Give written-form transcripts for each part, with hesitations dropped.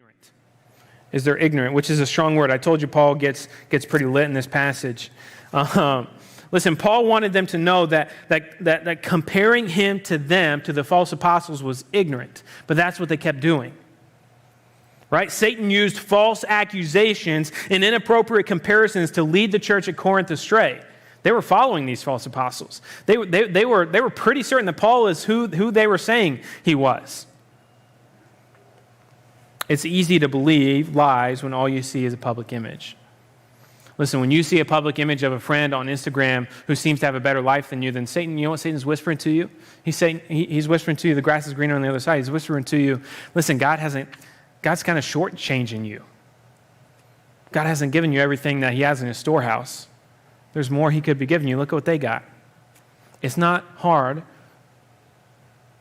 ignorant. Is they're ignorant, which is a strong word. I told you Paul gets pretty lit in this passage. Listen, Paul wanted them to know that comparing him to them, to the false apostles, was ignorant. But that's what they kept doing. Right? Satan used false accusations and inappropriate comparisons to lead the church at Corinth astray. They were following these false apostles. They were pretty certain that Paul is who they were saying he was. It's easy to believe lies when all you see is a public image. Listen, when you see a public image of a friend on Instagram who seems to have a better life than you, then Satan, you know what Satan's whispering to you? He's whispering to you, the grass is greener on the other side. He's whispering to you, listen, God's kind of shortchanging you. God hasn't given you everything that he has in his storehouse. There's more he could be giving you. Look at what they got. It's not hard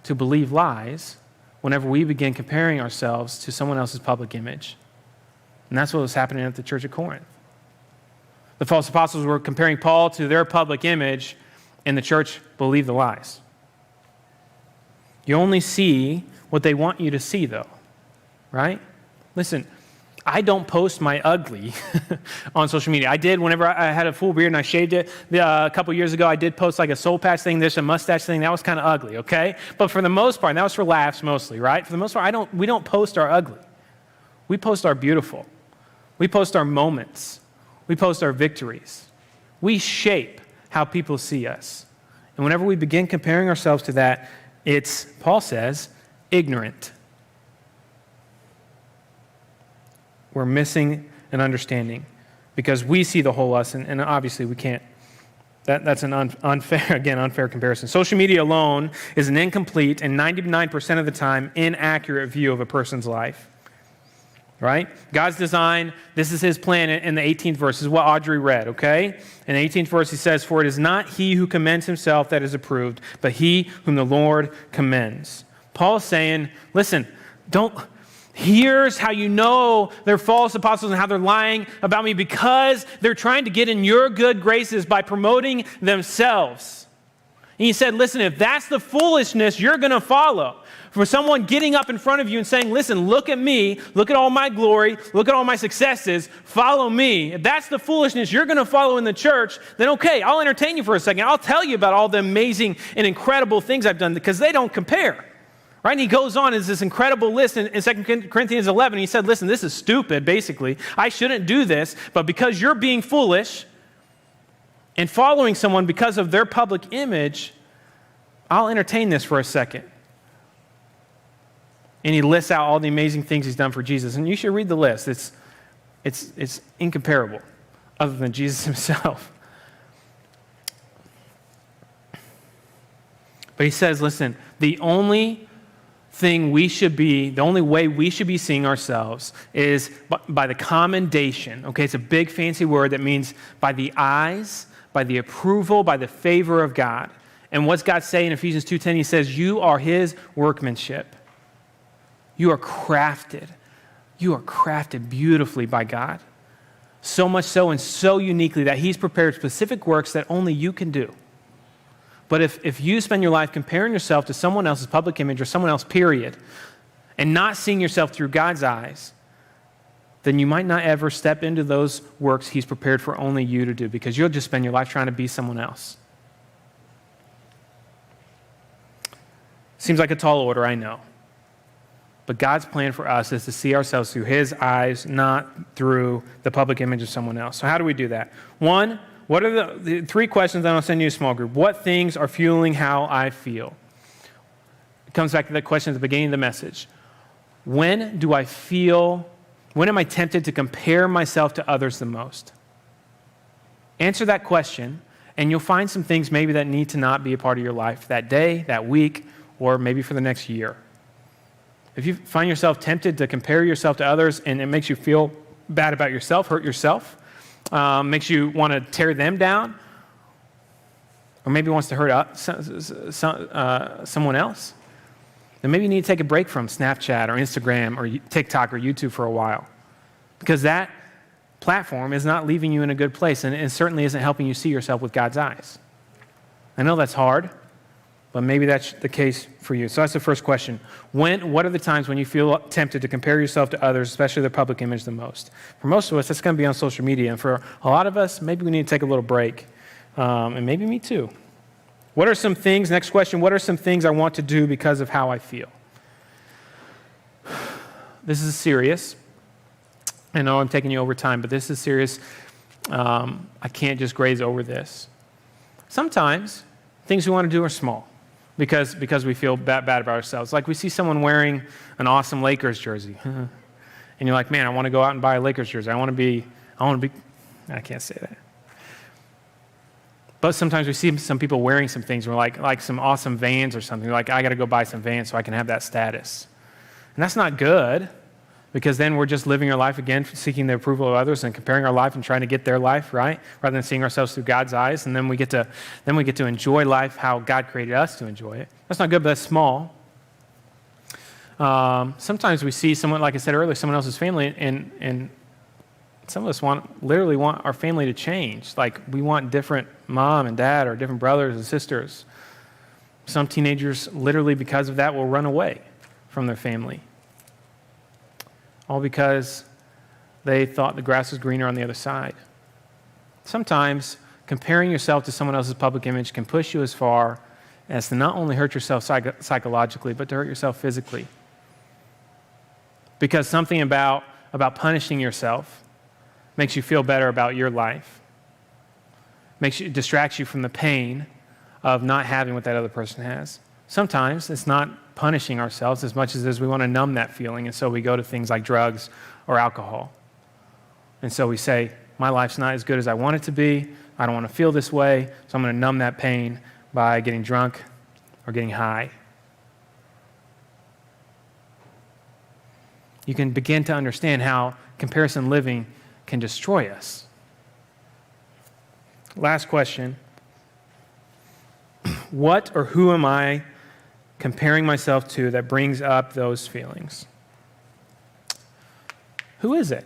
to believe lies whenever we begin comparing ourselves to someone else's public image. And that's what was happening at the church of Corinth. The false apostles were comparing Paul to their public image, and the church believed the lies. You only see what they want you to see, though, right? Listen, I don't post my ugly on social media. I did whenever I had a full beard and I shaved it a couple years ago. I did post like a soul patch thing, there's a mustache thing. That was kind of ugly, okay? But for the most part, and that was for laughs mostly, right? For the most part, we don't post our ugly. We post our beautiful. We post our moments. We post our victories. We shape how people see us. And whenever we begin comparing ourselves to that, it's, Paul says, ignorant. We're missing an understanding because we see the whole us, and obviously we can't. That's an unfair comparison. Social media alone is an incomplete and 99% of the time inaccurate view of a person's life. Right? God's design, this is his plan in the 18th verse. This is what Audrey read, okay? In the 18th verse, he says, "For it is not he who commends himself that is approved, but he whom the Lord commends." Paul's saying, listen, here's how you know they're false apostles and how they're lying about me, because they're trying to get in your good graces by promoting themselves. And he said, listen, if that's the foolishness you're going to follow, for someone getting up in front of you and saying, listen, look at me, look at all my glory, look at all my successes, follow me. If that's the foolishness you're going to follow in the church, then okay, I'll entertain you for a second. I'll tell you about all the amazing and incredible things I've done, because they don't compare. Right? And he goes on as this incredible list in 2 Corinthians 11. He said, listen, this is stupid, basically. I shouldn't do this, but because you're being foolish and following someone because of their public image, I'll entertain this for a second. And he lists out all the amazing things he's done for Jesus. And you should read the list. It's incomparable, other than Jesus himself. But he says, listen, the only way we should be seeing ourselves is by the commendation. Okay, it's a big fancy word that means by the eyes, by the approval, by the favor of God. And what's God say in Ephesians 2:10? He says, you are his workmanship. You are crafted. You are crafted beautifully by God. So much so and so uniquely that he's prepared specific works that only you can do. But if you spend your life comparing yourself to someone else's public image or someone else, period, and not seeing yourself through God's eyes, then you might not ever step into those works he's prepared for only you to do, because you'll just spend your life trying to be someone else. Seems like a tall order, I know. But God's plan for us is to see ourselves through his eyes, not through the public image of someone else. So how do we do that? One, what are the three questions that I'll send you a small group? What things are fueling how I feel? It comes back to that question at the beginning of the message. When am I tempted to compare myself to others the most? Answer that question, and you'll find some things maybe that need to not be a part of your life that day, that week, or maybe for the next year. If you find yourself tempted to compare yourself to others and it makes you feel bad about yourself, hurt yourself, makes you want to tear them down, or maybe wants to hurt someone else, then maybe you need to take a break from Snapchat or Instagram or TikTok or YouTube for a while, because that platform is not leaving you in a good place, and it certainly isn't helping you see yourself with God's eyes. I know that's hard. but maybe that's the case for you. So that's the first question. What are the times when you feel tempted to compare yourself to others, especially their public image, the most? For most of us, that's going to be on social media. And for a lot of us, maybe we need to take a little break. And maybe me too. What are some things, next question, what are some things I want to do because of how I feel? This is serious. I know I'm taking you over time, but this is serious. I can't just graze over this. Sometimes things we want to do are small because we feel bad about ourselves. Like we see someone wearing an awesome Lakers jersey. And you're like, man, I want to go out and buy a Lakers jersey. I want to be, I can't say that. But sometimes we see some people wearing some things. We're like some awesome Vans or something. We're like, I got to go buy some Vans so I can have that status. And that's not good, because then we're just living our life again, seeking the approval of others and comparing our life and trying to get their life, right? Rather than seeing ourselves through God's eyes. And then we get to enjoy life how God created us to enjoy it. That's not good, but that's small. Sometimes we see someone, like I said earlier, someone else's family, and some of us literally want our family to change. Like we want different mom and dad or different brothers and sisters. Some teenagers, literally because of that, will run away from their family. All because they thought the grass was greener on the other side. Sometimes comparing yourself to someone else's public image can push you as far as to not only hurt yourself psychologically, but to hurt yourself physically. Because something about punishing yourself makes you feel better about your life. Distracts you from the pain of not having what that other person has. Sometimes it's not punishing ourselves as much as we want to numb that feeling, and so we go to things like drugs or alcohol. And so we say, my life's not as good as I want it to be. I don't want to feel this way, so I'm going to numb that pain by getting drunk or getting high. You can begin to understand how comparison living can destroy us. Last question. What or who am I comparing myself to that brings up those feelings? Who is it?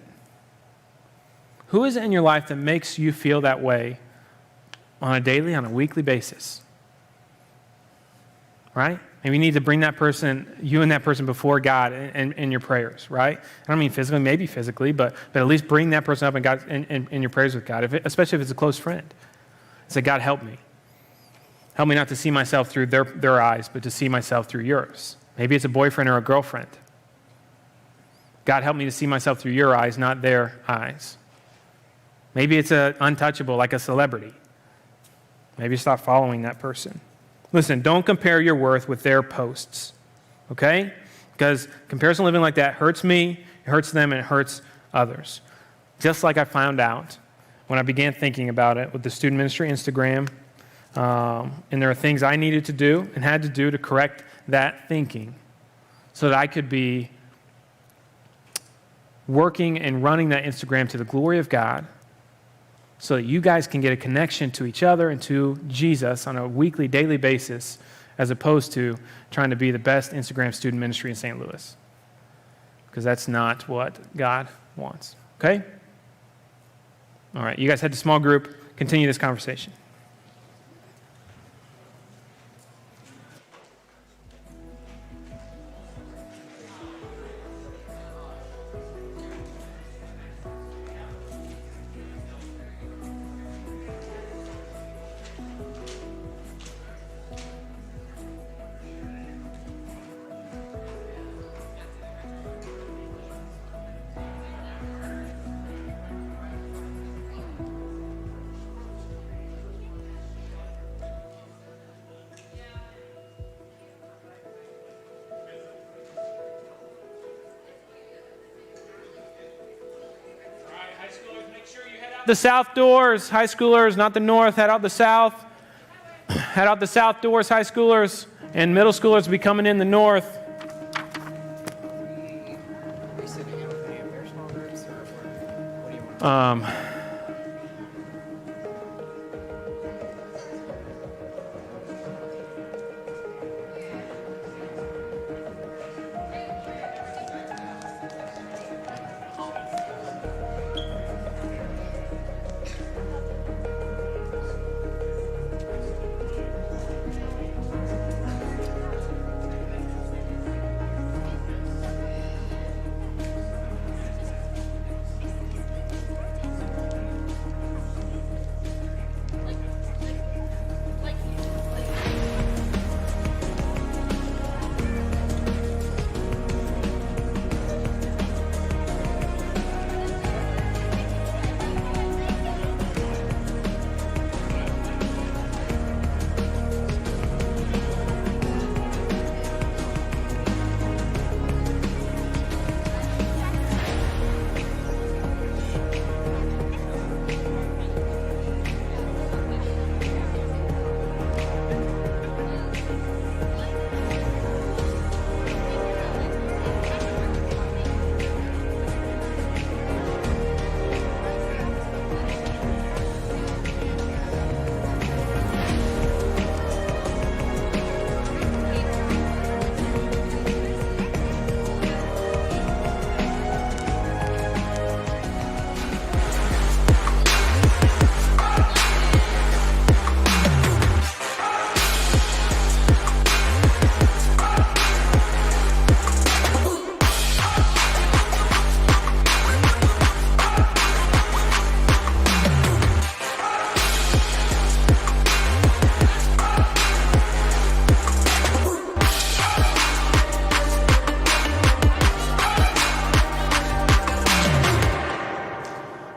Who is it in your life that makes you feel that way on a daily, on a weekly basis? Right? And we need to bring that person, you and that person, before God in your prayers, right? I don't mean physically, maybe physically, but at least bring that person up in your prayers with God, especially if it's a close friend. Say, God, help me. Help me not to see myself through their eyes, but to see myself through yours. Maybe it's a boyfriend or a girlfriend. God, help me to see myself through your eyes, not their eyes. Maybe it's an untouchable, like a celebrity. Maybe stop following that person. Listen, don't compare your worth with their posts, okay? Because comparison living like that hurts me, it hurts them, and it hurts others. Just like I found out when I began thinking about it with the student ministry Instagram, and there are things I needed to do and had to do to correct that thinking so that I could be working and running that Instagram to the glory of God, so that you guys can get a connection to each other and to Jesus on a weekly, daily basis, as opposed to trying to be the best Instagram student ministry in St. Louis. Because that's not what God wants. Okay? All right, you guys head to small group. Continue this conversation. The south doors, high schoolers, not the north, head out the south. Head out the south doors, high schoolers, and middle schoolers will be coming in the north. Are you sitting in with any of their small groups, or what do you want?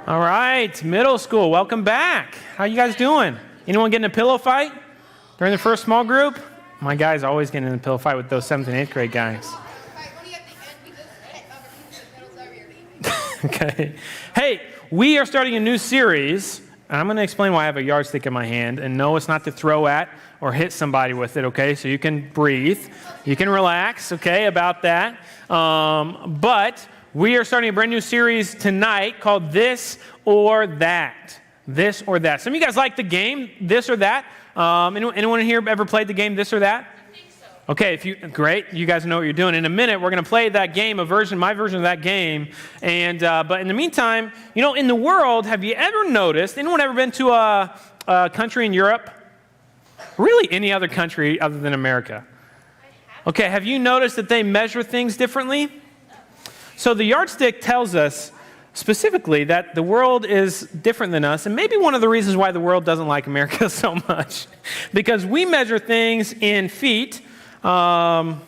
All right, middle school, welcome back. How you guys doing? Anyone getting in a pillow fight during the first small group? My guy's always getting in a pillow fight with those 7th and 8th grade guys. Okay. Hey, we are starting a new series, and I'm going to explain why I have a yardstick in my hand. And no, it's not to throw at or hit somebody with it, okay? So you can breathe. You can relax, okay, about that. But we are starting a brand new series tonight called This or That. This or That. Some of you guys like the game, This or That. Anyone here ever played the game This or That? Okay, great. You guys know what you're doing. In a minute, we're going to play that game, my version of that game. And but in the meantime, in the world, have you ever noticed? Anyone ever been to a country in Europe? Really, any other country other than America? Okay, have you noticed that they measure things differently? So the yardstick tells us specifically that the world is different than us, and maybe one of the reasons why the world doesn't like America so much, because we measure things in feet. In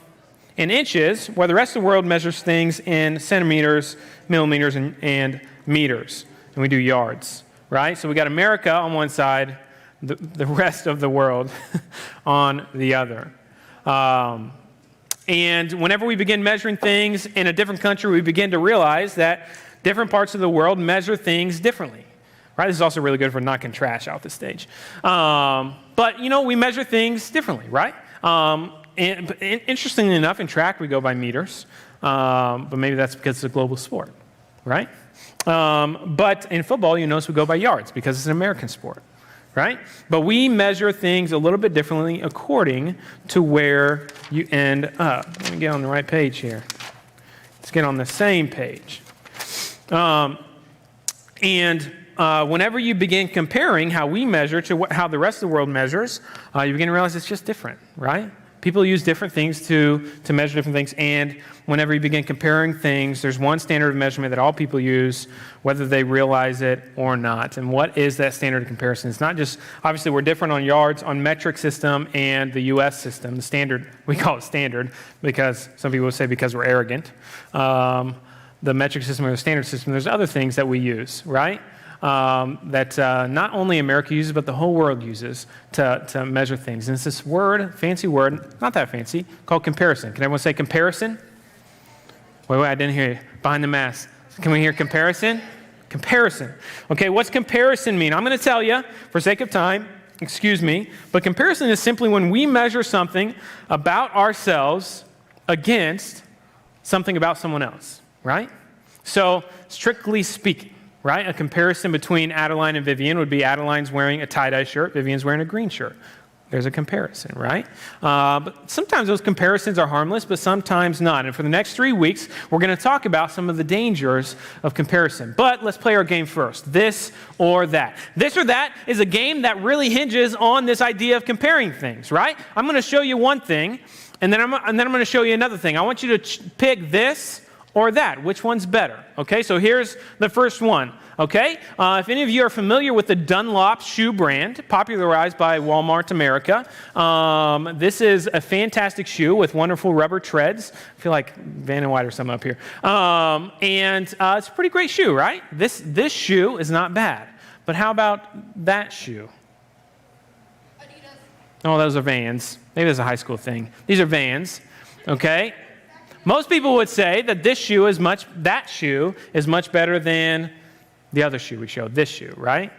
inches, where the rest of the world measures things in centimeters, millimeters, and meters. And we do yards, right? So we got America on one side, the rest of the world on the other. And whenever we begin measuring things in a different country, we begin to realize that different parts of the world measure things differently. Right? This is also really good for knocking trash off the stage. But, we measure things differently, right? And interestingly enough, in track, we go by meters, but maybe that's because it's a global sport, right? But in football, you notice we go by yards because it's an American sport, right? But we measure things a little bit differently according to where you end up. Let me get on the right page here. Let's get on the same page. Whenever you begin comparing how we measure to how the rest of the world measures, you begin to realize it's just different, right? People use different things to measure different things, and whenever you begin comparing things, there's one standard of measurement that all people use, whether they realize it or not. And what is that standard of comparison? It's not just, obviously we're different on yards, on metric system and the U.S. system. The standard, we call it standard because some people would say because we're arrogant. The metric system or the standard system, there's other things that we use, right? That not only America uses, but the whole world uses to measure things. And it's this fancy word, not that fancy, called comparison. Can everyone say comparison? Wait, I didn't hear you. Behind the mask. Can we hear comparison? Comparison. Okay, what's comparison mean? I'm going to tell you, for sake of time, excuse me, but comparison is simply when we measure something about ourselves against something about someone else, right? So, strictly speaking, right? A comparison between Adeline and Vivian would be Adeline's wearing a tie-dye shirt, Vivian's wearing a green shirt. There's a comparison, right? But sometimes those comparisons are harmless, but sometimes not. And for the next 3 weeks, we're going to talk about some of the dangers of comparison. But let's play our game first. This or that. This or that is a game that really hinges on this idea of comparing things, right? I'm going to show you one thing, and then I'm going to show you another thing. I want you to pick this or that. Which one's better? Okay, so here's the first one. Okay, if any of you are familiar with the Dunlop shoe brand, popularized by Walmart America, this is a fantastic shoe with wonderful rubber treads. I feel like Van & White or something up here. It's a pretty great shoe, right? This shoe is not bad. But how about that shoe? Adidas. Oh, those are Vans. Maybe that's a high school thing. These are Vans. Okay. Most people would say that that shoe is much better than the other shoe we showed, this shoe, right?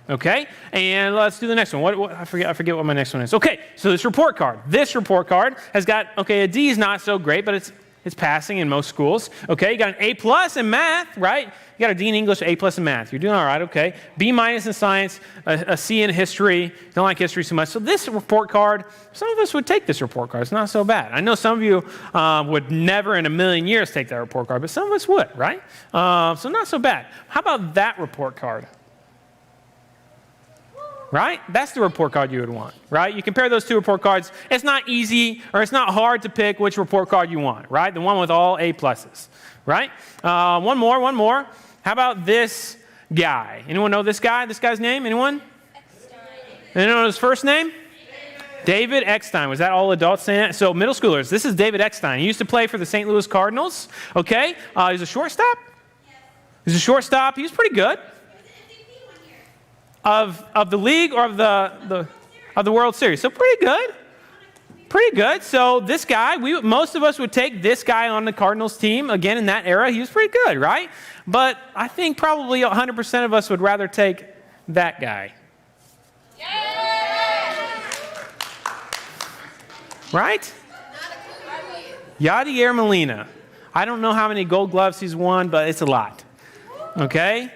Okay, and let's do the next one. I forget what my next one is. Okay, so this report card. This report card has got, a D is not so great, but it's passing in most schools. Okay, you got an A+ in math, right? You got a D in English, A+ in math. You're doing all right, okay. B- in science, a C in history. Don't like history so much. So this report card, some of us would take this report card. It's not so bad. I know some of you would never in a million years take that report card, but some of us would, right? So not so bad. How about that report card? Right? That's the report card you would want, right? You compare those two report cards. It's not easy or it's not hard to pick which report card you want, right? The one with all A+, right? One more. How about this guy? Anyone know this guy? This guy's name? Anyone? Eckstein. Anyone know his first name? David Eckstein. Was that all adults saying that? So middle schoolers, this is David Eckstein. He used to play for the St. Louis Cardinals, okay? He's a shortstop? He's a shortstop. He was pretty good. Of the league or of the World Series. So pretty good. Pretty good. So this guy, most of us would take this guy on the Cardinals team. Again, in that era, he was pretty good, right? But I think probably 100% of us would rather take that guy. Right? Yadier Molina. I don't know how many gold gloves he's won, but it's a lot. Okay?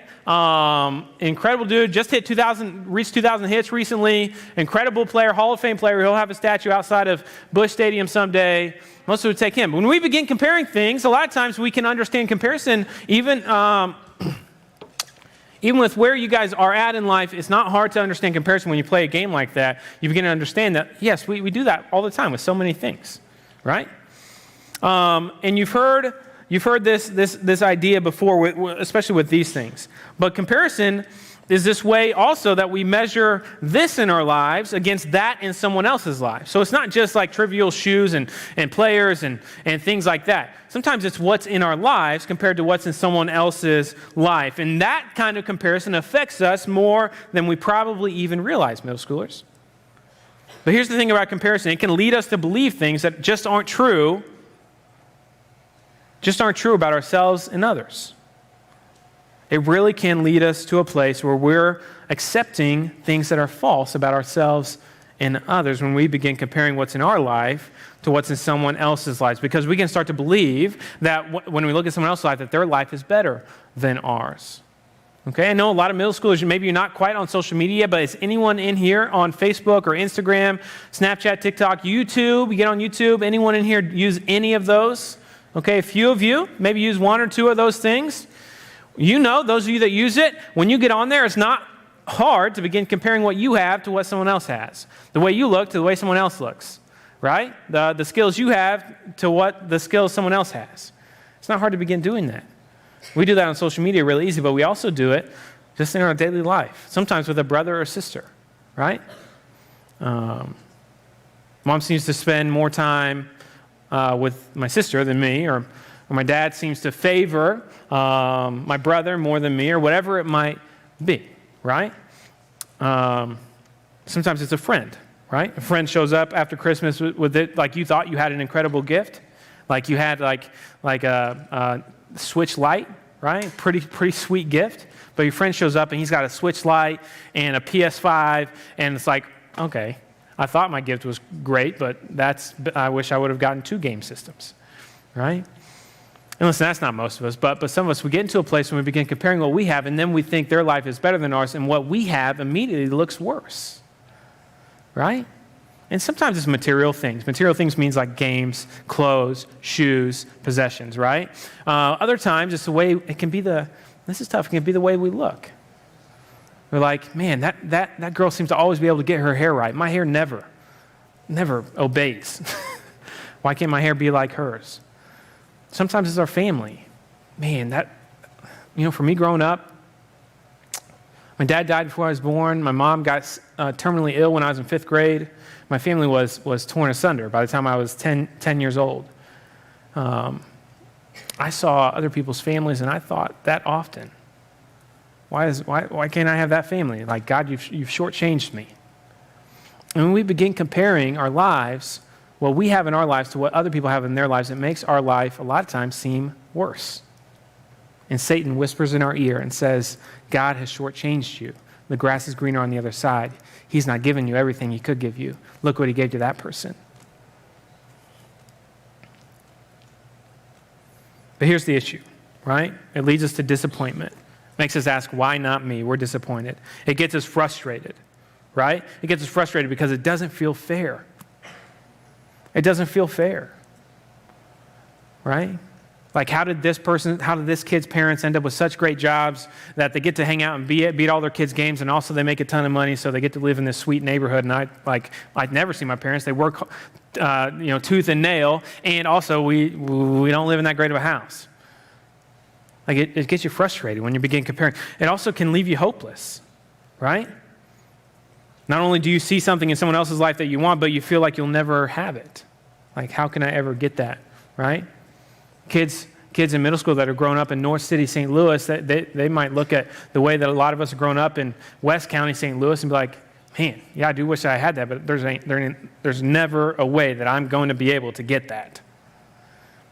Incredible dude. Just reached 2,000 hits recently. Incredible player, Hall of Fame player. He'll have a statue outside of Busch Stadium someday. Most of us would take him. When we begin comparing things, a lot of times we can understand comparison even with where you guys are at in life. It's not hard to understand comparison when you play a game like that. You begin to understand that, yes, we do that all the time with so many things, right? And you've heard this idea before, especially with these things. But comparison is this way also that we measure this in our lives against that in someone else's life. So it's not just like trivial shoes and players and things like that. Sometimes it's what's in our lives compared to what's in someone else's life. And that kind of comparison affects us more than we probably even realize, middle schoolers. But here's the thing about comparison. It can lead us to believe things that just aren't true about ourselves and others. It really can lead us to a place where we're accepting things that are false about ourselves and others when we begin comparing what's in our life to what's in someone else's life. Because we can start to believe that when we look at someone else's life, that their life is better than ours. Okay, I know a lot of middle schoolers, maybe you're not quite on social media, but is anyone in here on Facebook or Instagram, Snapchat, TikTok, YouTube? You get on YouTube, anyone in here use any of those? Okay, a few of you, maybe use one or two of those things. You know, those of you that use it, when you get on there, it's not hard to begin comparing what you have to what someone else has. The way you look to the way someone else looks, right? The skills you have to what the skills someone else has. It's not hard to begin doing that. We do that on social media really easy, but we also do it just in our daily life, sometimes with a brother or sister, right? Mom seems to spend more time with my sister than me, or my dad seems to favor my brother more than me, or whatever it might be, right? Sometimes it's a friend, right? A friend shows up after Christmas with it, like you thought you had an incredible gift, like you had like a Switch Lite, right? Pretty sweet gift, but your friend shows up and he's got a Switch Lite and a PS5, and it's like, okay, I thought my gift was great, but I wish I would have gotten 2 game systems, right? And listen, that's not most of us, but some of us, we get into a place when we begin comparing what we have, and then we think their life is better than ours, and what we have immediately looks worse, right? And sometimes it's material things. Material things means like games, clothes, shoes, possessions, right? Other times it's the way, this is tough, it can be the way we look. We're like, man, that girl seems to always be able to get her hair right. My hair never obeys. Why can't my hair be like hers? Sometimes it's our family. Man, for me growing up, my dad died before I was born. My mom got terminally ill when I was in 5th grade. My family was torn asunder by the time I was 10 years old. I saw other people's families, and I thought that often, why can't I have that family? Like, God, you've shortchanged me. And when we begin comparing our lives, what we have in our lives to what other people have in their lives, it makes our life a lot of times seem worse. And Satan whispers in our ear and says, God has shortchanged you. The grass is greener on the other side. He's not given you everything he could give you. Look what he gave to that person. But here's the issue, right? It leads us to disappointment. Makes us ask, why not me? We're disappointed. It gets us frustrated, right? It gets us frustrated because it doesn't feel fair. It doesn't feel fair, right? Like, how did this kid's parents end up with such great jobs that they get to hang out and beat all their kids' games, and also they make a ton of money, so they get to live in this sweet neighborhood? And I'd never see my parents. They work, tooth and nail, and also we don't live in that great of a house. Like, it gets you frustrated when you begin comparing. It also can leave you hopeless, right? Not only do you see something in someone else's life that you want, but you feel like you'll never have it. Like, how can I ever get that, right? Kids kids in middle school that are growing up in North City, St. Louis, they might look at the way that a lot of us are growing up in West County, St. Louis, and be like, man, yeah, I do wish I had that, but there's never a way that I'm going to be able to get that.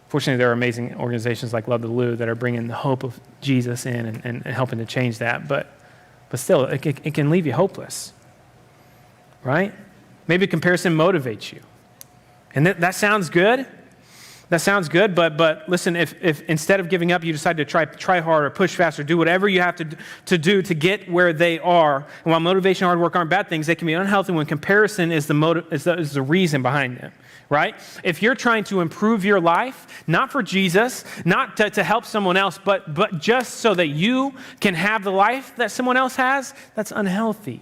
Fortunately, there are amazing organizations like Love the Lou that are bringing the hope of Jesus in and helping to change that. But still, it can leave you hopeless, right? Maybe comparison motivates you. And that sounds good. That sounds good, but listen, if instead of giving up, you decide to try harder, push faster, do whatever you have to do to get where they are, and while motivation and hard work aren't bad things, they can be unhealthy when comparison is the reason behind them, right? If you're trying to improve your life, not for Jesus, not to help someone else, but just so that you can have the life that someone else has, that's unhealthy,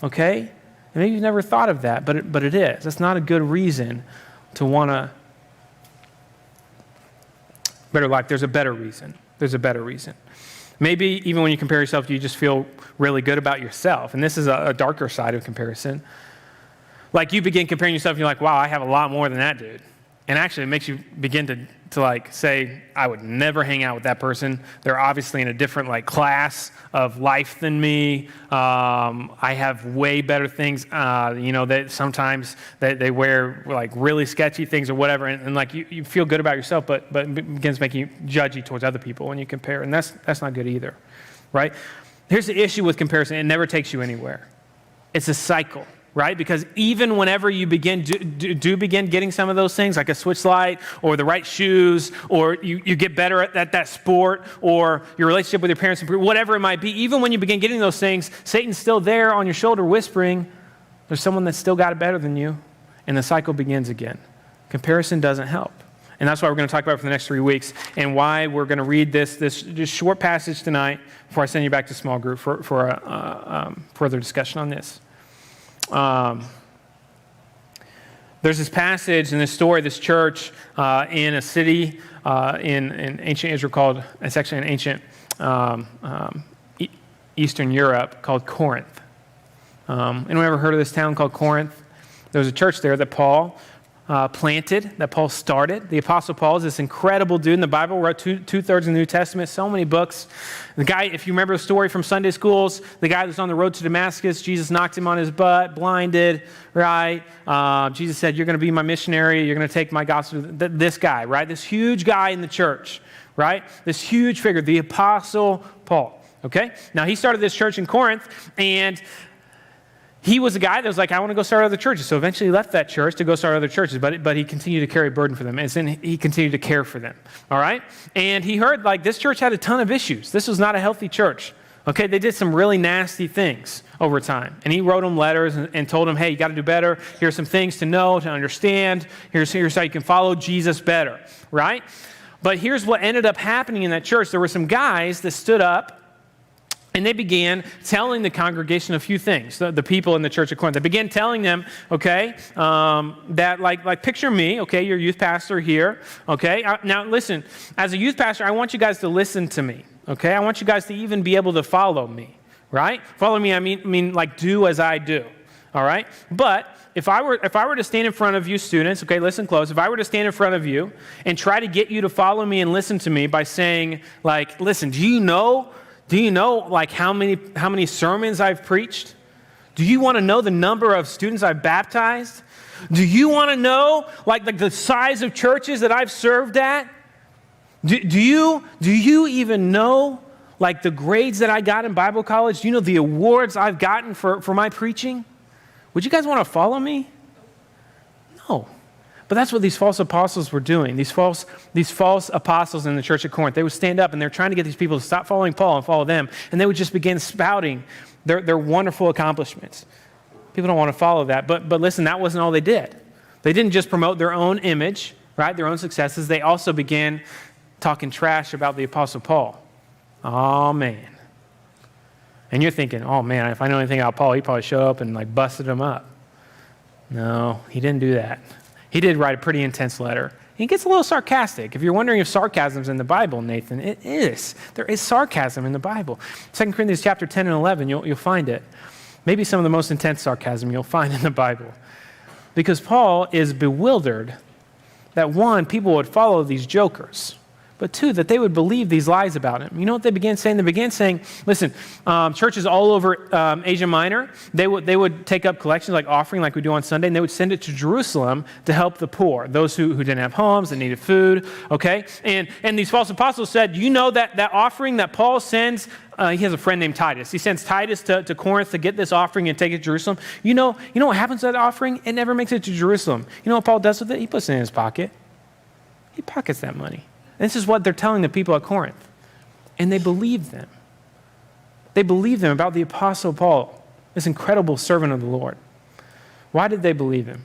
okay? And maybe you've never thought of that, but it is. That's not a good reason to want to better life. There's a better reason. Maybe even when you compare yourself, you just feel really good about yourself. And this is a darker side of comparison. Like you begin comparing yourself, and you're like, wow, I have a lot more than that dude. And actually it makes you begin to like say, I would never hang out with that person. They're obviously in a different like class of life than me. I have way better things. That sometimes they wear like really sketchy things or whatever. And like you feel good about yourself, but it begins making you judgy towards other people when you compare. And that's not good either, right? Here's the issue with comparison. It never takes you anywhere. It's a cycle. Right? Because even whenever you begin getting some of those things, like a switch light or the right shoes, or you get better at that sport, or your relationship with your parents, whatever it might be, even when you begin getting those things, Satan's still there on your shoulder whispering, there's someone that's still got it better than you, and the cycle begins again. Comparison doesn't help. And that's why we're going to talk about for the next 3 weeks, and why we're going to read this short passage tonight before I send you back to small group for a further discussion on this. There's this passage in this story, this church in a city in ancient Israel it's actually in ancient Eastern Europe called Corinth. Anyone ever heard of this town called Corinth? There was a church there that Paul planted, that Paul started. The Apostle Paul is this incredible dude in the Bible, wrote two-thirds of the New Testament, so many books. The guy, if you remember the story from Sunday schools, the guy that's on the road to Damascus, Jesus knocked him on his butt, blinded, right? Jesus said, you're going to be my missionary, you're going to take my gospel. This guy, right? This huge guy in the church, right? This huge figure, the Apostle Paul, okay? Now, he started this church in Corinth, and he was a guy that was like, I want to go start other churches. So eventually he left that church to go start other churches, but he continued to carry a burden for them, and he continued to care for them, all right? And he heard, like, this church had a ton of issues. This was not a healthy church, okay? They did some really nasty things over time. And he wrote them letters and told them, hey, you got to do better. Here's some things to know, to understand. Here's how you can follow Jesus better, right? But here's what ended up happening in that church. There were some guys that stood up, and they began telling the congregation a few things, the people in the church of Corinth. They began telling them, okay, that like picture me, okay, you're a youth pastor here, okay? Now listen, as a youth pastor, I want you guys to listen to me, okay? I want you guys to even be able to follow me, right? Follow me, I mean like do as I do, all right? But if I were to stand in front of you students, okay, listen close, if I were to stand in front of you and try to get you to follow me and listen to me by saying, like, listen, do you know like how many sermons I've preached? Do you want to know the number of students I've baptized? Do you want to know like the size of churches that I've served at? Do you even know like the grades that I got in Bible college? Do you know the awards I've gotten for my preaching? Would you guys want to follow me? No. But that's what these false apostles were doing. These false apostles in the church of Corinth, they would stand up and they're trying to get these people to stop following Paul and follow them. And they would just begin spouting their wonderful accomplishments. People don't want to follow that. But listen, that wasn't all they did. They didn't just promote their own image, right? Their own successes. They also began talking trash about the Apostle Paul. Oh, man. And you're thinking, oh, man, if I know anything about Paul, he'd probably show up and like busted him up. No, he didn't do that. He did write a pretty intense letter. He gets a little sarcastic. If you're wondering if sarcasm's in the Bible, Nathan, it is. There is sarcasm in the Bible. 2 Corinthians chapter 10 and 11, you'll find it. Maybe some of the most intense sarcasm you'll find in the Bible. Because Paul is bewildered that, one, people would follow these jokers. but two, that they would believe these lies about him. You know what they began saying? They began saying, listen, churches all over Asia Minor, they would take up collections like offering like we do on Sunday, and they would send it to Jerusalem to help the poor, those who didn't have homes, that needed food, okay? And these false apostles said, you know that offering that Paul sends, he has a friend named Titus. He sends Titus to Corinth to get this offering and take it to Jerusalem. You know what happens to that offering? It never makes it to Jerusalem. You know what Paul does with it? He puts it in his pocket. He pockets that money. This is what they're telling the people at Corinth. And they believe them. They believe them about the Apostle Paul, this incredible servant of the Lord. Why did they believe him?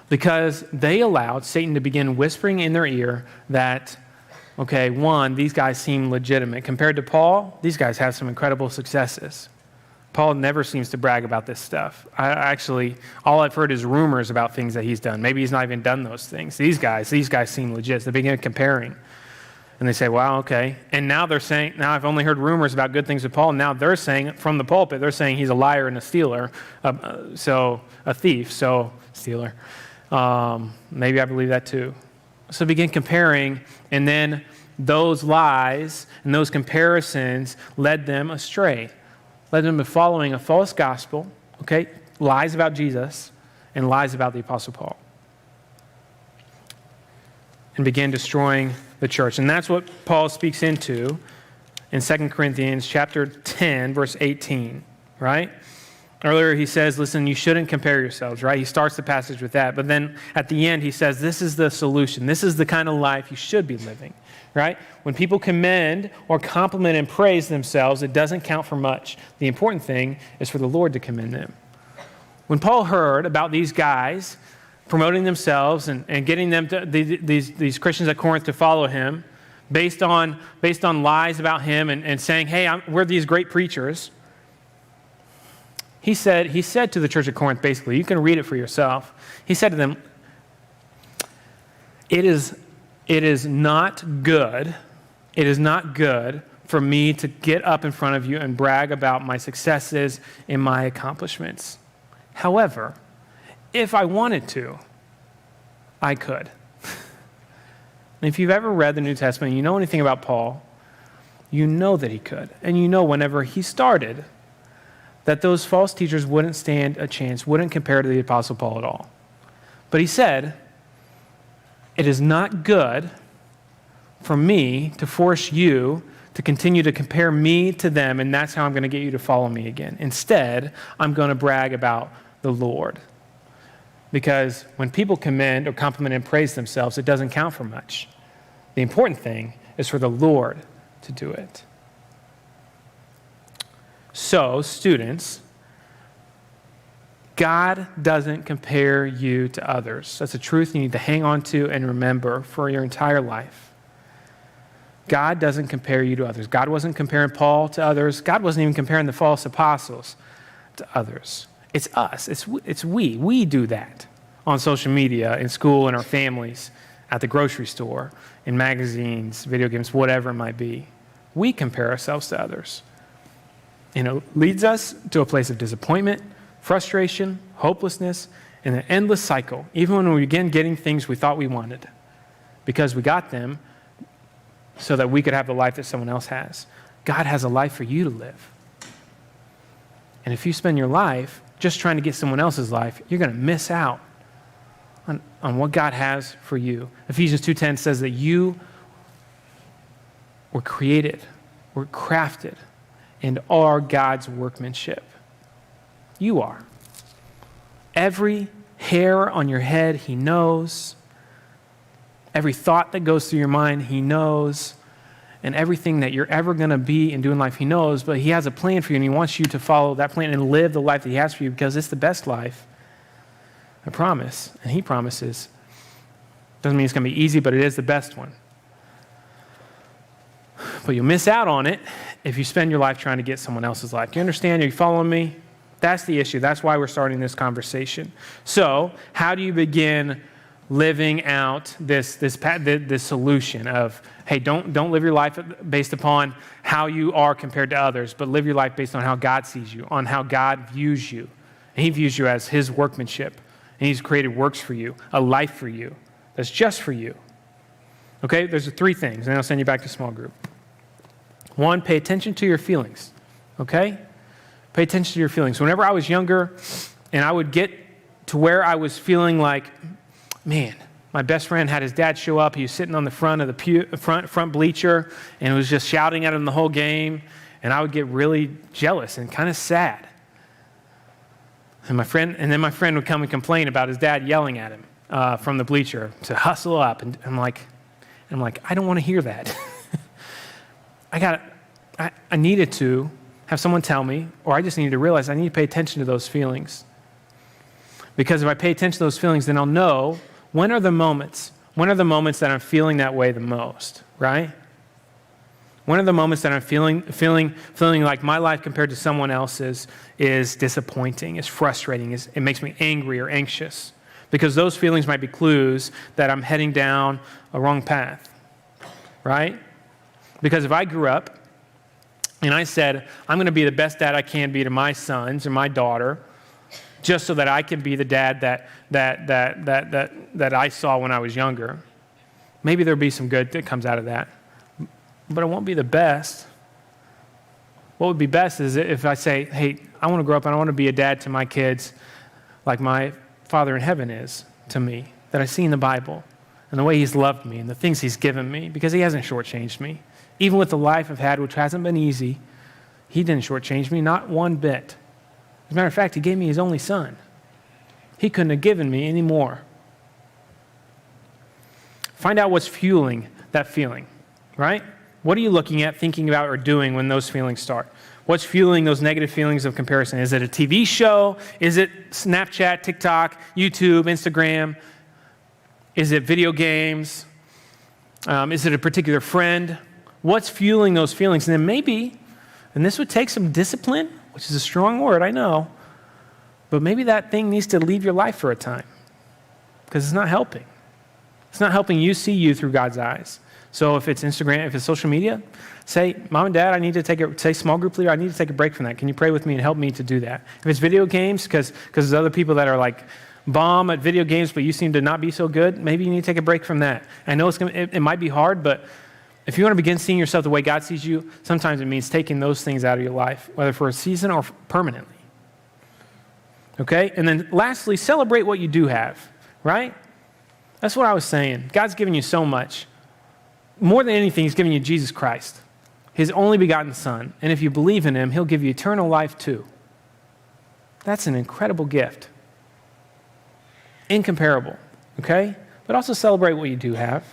Because they allowed Satan to begin whispering in their ear that, okay, one, these guys seem legitimate. Compared to Paul, these guys have some incredible successes. Paul never seems to brag about this stuff. All I've heard is rumors about things that he's done. Maybe he's not even done those things. These guys seem legit. So they begin comparing. And they say, wow, okay. And now they're saying, now I've only heard rumors about good things with Paul. And now they're saying, from the pulpit, they're saying he's a liar and a stealer. So a thief, so stealer. Maybe I believe that too. So begin comparing, and then those lies and those comparisons led them astray. Led them to following a false gospel, okay? Lies about Jesus and lies about the Apostle Paul. And began destroying the church. And that's what Paul speaks into in 2 Corinthians chapter 10, verse 18, right? Earlier he says, listen, you shouldn't compare yourselves, right? He starts the passage with that. But then at the end he says, this is the solution. This is the kind of life you should be living, right? When people commend or compliment and praise themselves, it doesn't count for much. The important thing is for the Lord to commend them. When Paul heard about these guys promoting themselves and getting them to these Christians at Corinth to follow him based on lies about him and saying, hey, we're these great preachers, he said to the church at Corinth, basically, you can read it for yourself. He said to them, it is not good for me to get up in front of you and brag about my successes and my accomplishments. However, if I wanted to, I could. And if you've ever read the New Testament and you know anything about Paul, you know that he could. And you know whenever he started, that those false teachers wouldn't stand a chance, wouldn't compare to the Apostle Paul at all. But he said, it is not good for me to force you to continue to compare me to them, and that's how I'm going to get you to follow me again. Instead, I'm going to brag about the Lord. Because when people commend or compliment and praise themselves, it doesn't count for much. The important thing is for the Lord to do it. So, students, God doesn't compare you to others. That's a truth you need to hang on to and remember for your entire life. God doesn't compare you to others. God wasn't comparing Paul to others. God wasn't even comparing the false apostles to others. It's us. It's we. We do that on social media, in school, in our families, at the grocery store, in magazines, video games, whatever it might be. We compare ourselves to others. And it leads us to a place of disappointment, frustration, hopelessness, and an endless cycle, even when we begin getting things we thought we wanted, because we got them so that we could have the life that someone else has. God has a life for you to live. And if you spend your life just trying to get someone else's life, you're going to miss out on what God has for you. Ephesians 2:10 says that you were created, were crafted, and are God's workmanship. You are. Every hair on your head, he knows. Every thought that goes through your mind, he knows. And everything that you're ever going to be and do in life, he knows. But he has a plan for you, and he wants you to follow that plan and live the life that he has for you, because it's the best life. I promise. And he promises. Doesn't mean it's going to be easy, but it is the best one. But you'll miss out on it if you spend your life trying to get someone else's life. Do you understand? Are you following me? That's the issue. That's why we're starting this conversation. So, how do you begin living out this solution of, hey, don't live your life based upon how you are compared to others, but live your life based on how God sees you, on how God views you. And he views you as his workmanship. And he's created works for you, a life for you that's just for you. Okay, there's 3 things, and I'll send you back to small group. 1, pay attention to your feelings, okay? Pay attention to your feelings. Whenever I was younger and I would get to where I was feeling like, man, my best friend had his dad show up. He was sitting on the front of the front bleacher and was just shouting at him the whole game, and I would get really jealous and kind of sad. And then my friend would come and complain about his dad yelling at him from the bleacher to hustle up, and I'm like, I don't want to hear that. I needed to have someone tell me, or I just needed to realize I need to pay attention to those feelings. Because if I pay attention to those feelings, then I'll know when are the moments that I'm feeling that way the most, right? When are the moments that I'm feeling like my life compared to someone else's is disappointing, is frustrating, it makes me angry or anxious? Because those feelings might be clues that I'm heading down a wrong path, right? Because if I grew up and I said, I'm going to be the best dad I can be to my sons or my daughter, just so that I can be the dad that I saw when I was younger, maybe there'll be some good that comes out of that. But it won't be the best. What would be best is if I say, hey, I want to grow up and I want to be a dad to my kids like my Father in heaven is to me, that I see in the Bible, and the way he's loved me and the things he's given me, because he hasn't shortchanged me. Even with the life I've had, which hasn't been easy, he didn't shortchange me, not one bit. As a matter of fact, he gave me his only son. He couldn't have given me any more. Find out what's fueling that feeling, right? What are you looking at, thinking about, or doing when those feelings start? What's fueling those negative feelings of comparison? Is it a TV show? Is it Snapchat, TikTok, YouTube, Instagram? Is it video games? Is it a particular friend? What's fueling those feelings? And then maybe, and this would take some discipline, which is a strong word, I know, but maybe that thing needs to leave your life for a time because it's not helping. It's not helping you see you through God's eyes. So if it's Instagram, if it's social media, say, Mom and Dad, I need to say small group leader, I need to take a break from that. Can you pray with me and help me to do that? If it's video games, because there's other people that are like bomb at video games, but you seem to not be so good, maybe you need to take a break from that. I know it might be hard, but if you want to begin seeing yourself the way God sees you, sometimes it means taking those things out of your life, whether for a season or permanently. Okay? And then lastly, celebrate what you do have, right? That's what I was saying. God's given you so much. More than anything, he's given you Jesus Christ, his only begotten Son. And if you believe in him, he'll give you eternal life too. That's an incredible gift. Incomparable, okay? But also celebrate what you do have.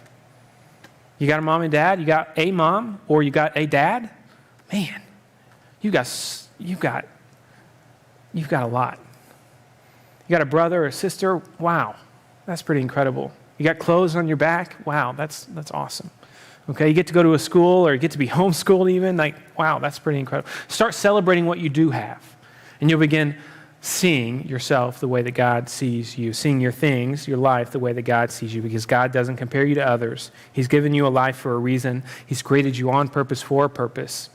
You got a mom and dad, you got a mom, or you got a dad, man, you've got a lot. You got a brother or a sister, wow, that's pretty incredible. You got clothes on your back, wow, that's awesome. Okay, you get to go to a school or you get to be homeschooled even, like, wow, that's pretty incredible. Start celebrating what you do have, and you'll begin seeing yourself the way that God sees you, seeing your things, your life, the way that God sees you, because God doesn't compare you to others. He's given you a life for a reason. He's created you on purpose for a purpose.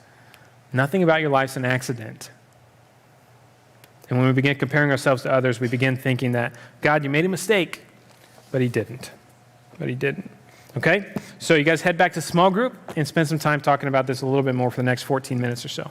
Nothing about your life's an accident. And when we begin comparing ourselves to others, we begin thinking that, God, you made a mistake, but he didn't. Okay? So you guys head back to small group and spend some time talking about this a little bit more for the next 14 minutes or so.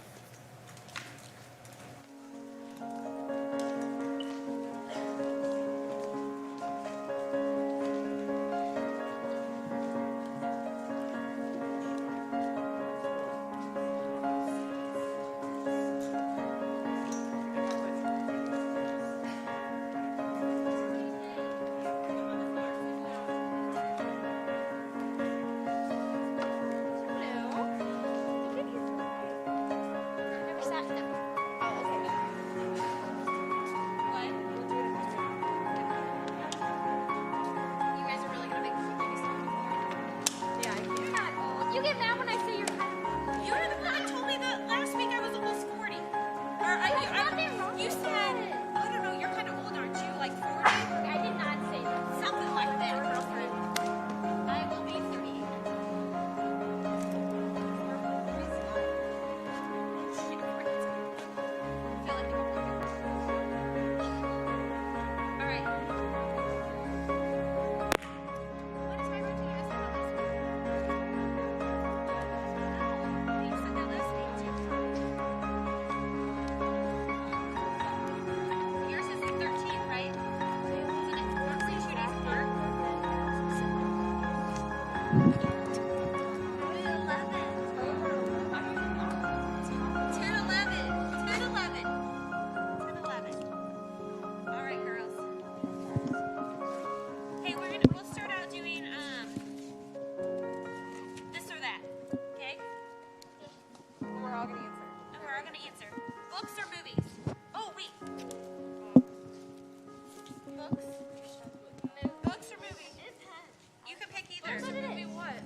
All right, girls. Hey, we'll start out doing this or that. Okay? We're all gonna answer. And we're all gonna answer. Books or movies? Oh wait. Books? Books or movies? You can pick either. Movie what?